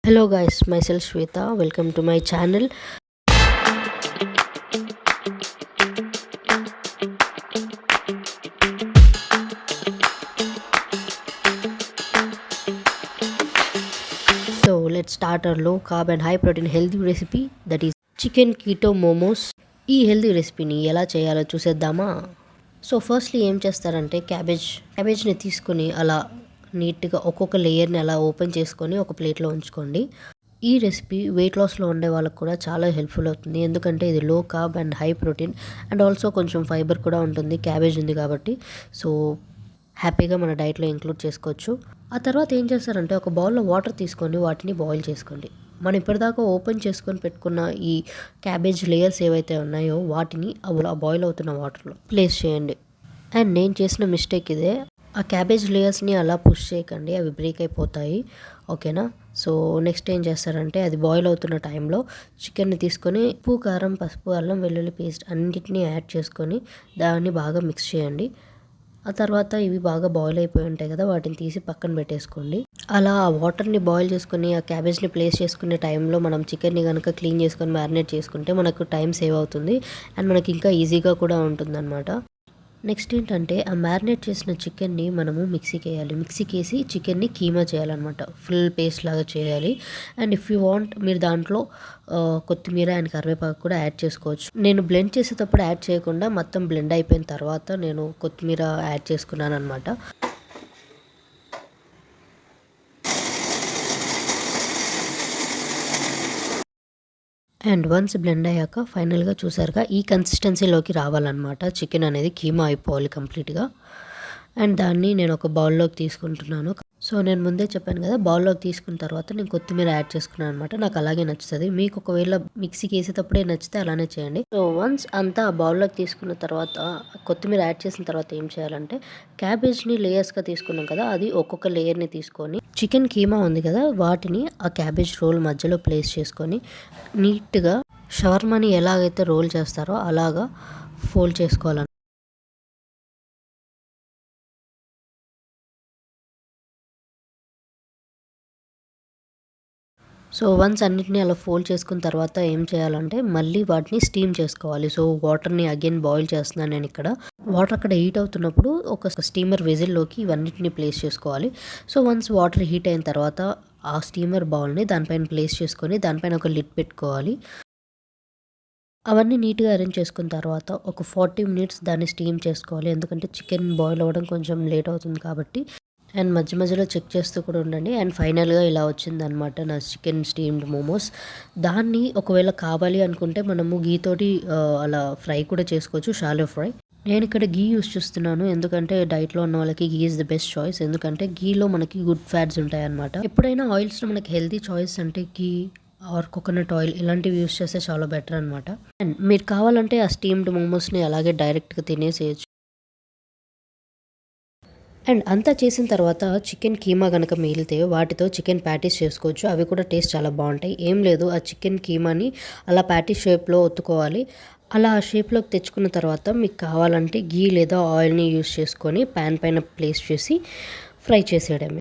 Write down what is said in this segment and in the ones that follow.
Hello guys, myself Shweta. Welcome to my channel. So let's start our low carb and high protein healthy recipe, that is chicken keto momos. ఈ healthy రెసిపీని ఎలా చేయాలో చూసేద్దామా. So firstly ఏం చేస్తారంటే క్యాబేజ్ని తీసుకొని అలా నీట్గా ఒక్కొక్క లేయర్ని అలా ఓపెన్ చేసుకొని ఒక ప్లేట్లో ఉంచుకోండి. ఈ రెసిపీ వెయిట్ లాస్లో ఉండే వాళ్ళకి కూడా చాలా హెల్ప్ఫుల్ అవుతుంది, ఎందుకంటే ఇది లో carb and high protein and also కొంచెం ఫైబర్ కూడా ఉంటుంది, క్యాబేజ్ ఉంది కాబట్టి. సో హ్యాపీగా మన డైట్లో ఇంక్లూడ్ చేసుకోవచ్చు. ఆ తర్వాత ఏం చేస్తారంటే ఒక బౌల్లో వాటర్ తీసుకొని వాటిని బాయిల్ చేసుకోండి. మనం ఇప్పటిదాకా ఓపెన్ చేసుకొని పెట్టుకున్న ఈ క్యాబేజ్ లేయర్స్ ఏవైతే ఉన్నాయో వాటిని ఆ బాయిల్ అవుతున్న వాటర్లో ప్లేస్ చేయండి. అండ్ నేను చేసిన మిస్టేక్ ఇదే, ఆ క్యాబేజ్ లేయర్స్ని అలా పుష్ చేయకండి, అవి బ్రేక్ అయిపోతాయి. ఓకేనా. సో నెక్స్ట్ ఏం చేస్తారంటే అది బాయిల్ అవుతున్న టైంలో చికెన్ని తీసుకొని ఉప్పు, కారం, పసుపు, అల్లం వెల్లుల్లి పేస్ట్ అన్నిటినీ యాడ్ చేసుకొని దాన్ని బాగా మిక్స్ చేయండి. ఆ తర్వాత ఇవి బాగా బాయిల్ అయిపోయి ఉంటాయి కదా, వాటిని తీసి పక్కన పెట్టేసుకోండి. అలా ఆ వాటర్ని బాయిల్ చేసుకుని ఆ క్యాబేజ్ని ప్లేస్ చేసుకునే టైంలో మనం చికెన్ని కనుక క్లీన్ చేసుకొని మ్యారినేట్ చేసుకుంటే మనకు టైం సేవ్ అవుతుంది అండ్ మనకి ఇంకా ఈజీగా కూడా ఉంటుందన్నమాట. నెక్స్ట్ ఏంటంటే ఆ మ్యారినేట్ చేసిన చికెన్ని మనము మిక్సీకి వేయాలి. మిక్సీకి వేసి చికెన్ని కీమా చేయాలన్నమాట, ఫుల్ పేస్ట్ లాగా చేయాలి. అండ్ ఇఫ్ యూ వాంట్ మీరు దాంట్లో కొత్తిమీర అండ్ కరివేపాకు కూడా యాడ్ చేసుకోవచ్చు. నేను బ్లెండ్ చేసేటప్పుడు యాడ్ చేయకుండా మొత్తం బ్లెండ్ అయిపోయిన తర్వాత నేను కొత్తిమీర యాడ్ చేసుకున్నాను అనమాట. అండ్ వన్స్ బ్లెండ్ అయ్యాక ఫైనల్గా చూసారుగా ఈ కన్సిస్టెన్సీలోకి రావాలన్నమాట. చికెన్ అనేది కీమా అయిపోవాలి కంప్లీట్గా. అండ్ దాన్ని నేను ఒక బౌల్లోకి తీసుకుంటున్నాను. సో నేను ముందే చెప్పాను కదా, బౌల్లోకి తీసుకున్న తర్వాత నేను కొత్తిమీర యాడ్ చేసుకున్నాను అనమాట. నాకు అలాగే నచ్చుతుంది. మీకు ఒకవేళ మిక్సీకి వేసేటప్పుడే నచ్చితే అలానే చేయండి. సో వన్స్ అంతా బౌల్లోకి తీసుకున్న తర్వాత కొత్తిమీర యాడ్ చేసిన తర్వాత ఏం చేయాలంటే క్యాబేజ్ని లేయర్స్గా తీసుకున్నాం కదా, అది ఒక్కొక్క లేయర్ని తీసుకొని చికెన్ కీమా ఉంది కదా వాటిని ఆ క్యాబేజ్ రోల్ మధ్యలో ప్లేస్ చేసుకొని నీట్గా షవర్మాని ఎలాగైతే రోల్ చేస్తారో అలాగా ఫోల్డ్ చేసుకోవాలి. సో వన్స్ అన్నిటిని అలా ఫోల్డ్ చేసుకున్న తర్వాత ఏం చేయాలంటే మళ్ళీ వాటిని స్టీమ్ చేసుకోవాలి. సో వాటర్ని అగైన్ బాయిల్ చేస్తున్నాను నేను ఇక్కడ. వాటర్ అక్కడ హీట్ అవుతున్నప్పుడు ఒక స్టీమర్ వెజిల్లోకి ఇవన్నిటిని ప్లేస్ చేసుకోవాలి. సో వన్స్ వాటర్ హీట్ అయిన తర్వాత ఆ స్టీమర్ బౌల్ని దానిపైన ప్లేస్ చేసుకొని దానిపైన ఒక లిడ్ పెట్టుకోవాలి. అవన్నీ నీట్గా అరేంజ్ చేసుకున్న తర్వాత ఒక 40 మినిట్స్ దాన్ని స్టీమ్ చేసుకోవాలి, ఎందుకంటే చికెన్ బాయిల్ అవ్వడం కొంచెం లేట్ అవుతుంది కాబట్టి. అండ్ మధ్య మధ్యలో చెక్ చేస్తూ కూడా ఉండండి. అండ్ ఫైనల్గా ఇలా వచ్చిందనమాట నా చికెన్ స్టీమ్డ్ మోమోస్. దాన్ని ఒకవేళ కావాలి అనుకుంటే మనము గీతోటి అలా ఫ్రై కూడా చేసుకోవచ్చు, షాలో ఫ్రై. నేను ఇక్కడ గీ యూస్ చేస్తున్నాను, ఎందుకంటే డైట్లో ఉన్న వాళ్ళకి గీ ఈజ్ ద బెస్ట్ చాయిస్, ఎందుకంటే గీలో మనకి గుడ్ ఫ్యాట్స్ ఉంటాయి అనమాట. ఎప్పుడైనా ఆయిల్స్లో మనకి హెల్తీ చాయిస్ అంటే గీ ఆర్ కోకోనట్ ఆయిల్ ఇలాంటివి యూస్ చేస్తే చాలా బెటర్ అనమాట. అండ్ మీరు కావాలంటే ఆ స్టీమ్డ్ మోమోస్ని అలాగే డైరెక్ట్గా తినేసేయచ్చు. అండ్ అంతా చేసిన తర్వాత చికెన్ కీమా కనుక మిగిలితే వాటితో చికెన్ ప్యాటీస్ చేసుకోవచ్చు, అవి కూడా టేస్ట్ చాలా బాగుంటాయి. ఏం లేదు, ఆ చికెన్ కీమాని అలా ప్యాటీస్ షేప్లో ఒత్తుకోవాలి. అలా ఆ షేప్లోకి తెచ్చుకున్న తర్వాత మీకు కావాలంటే గీ లేదా ఆయిల్ని యూస్ చేసుకొని ప్యాన్ పైన ప్లేస్ చేసి ఫ్రై చేసేయడమే.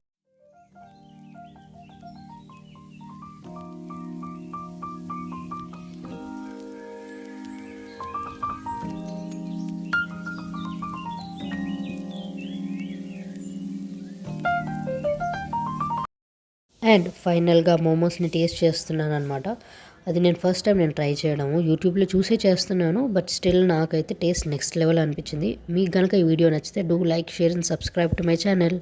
అండ్ ఫైనల్గా మోమోస్ని టేస్ట్ చేస్తున్నాను అనమాట. అది నేను ఫస్ట్ టైం ట్రై చేయడము, యూట్యూబ్లో చూసే చేస్తున్నాను, బట్ స్టిల్ నాకైతే టేస్ట్ నెక్స్ట్ లెవెల్ అనిపించింది. మీకు కనుక ఈ వీడియో నచ్చితే do like, share and subscribe to my channel.